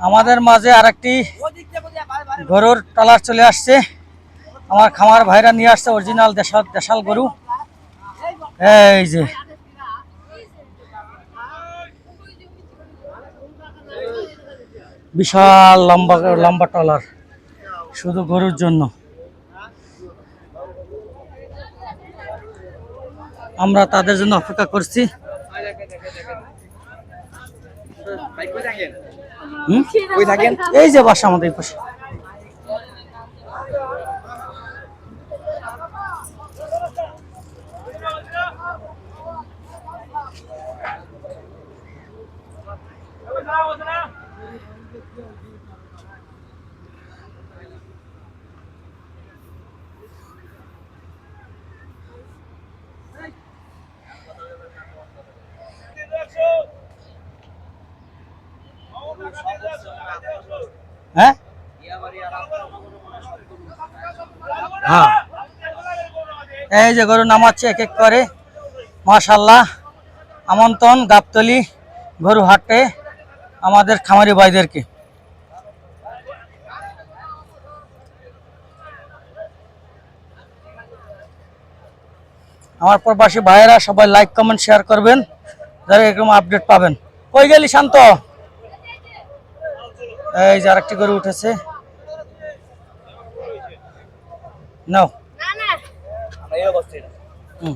আমাদের মাঝে আরেকটি গরুর ট্রলার চলে আসছে। আমার খামার ভাইরা নিয়ে আসছে অরিজিনাল দেশাল গরু। এই যে বিশাল লম্বা লম্বা ট্রলার শুধু গরুর জন্য। আমরা তাদের জন্য অপেক্ষা করছি। এই যে বাসা আমাদের পাশে। হ্যাঁ হ্যাঁ, এই যে গরু নামাচ্ছে এক এক করে। মাশাআল্লাহ, আমন্ত্রণ গাবতলী গরু হাটে আমাদের খামারি ভাইদেরকে। আমার প্রবাসী ভাইয়েরা সবাই লাইক কমেন্ট শেয়ার করবেন, যারা এরকম আপডেট পাবেন। কই গেলি শান্ত? এই যে আরেকটি গরু উঠেছে। নাও হুম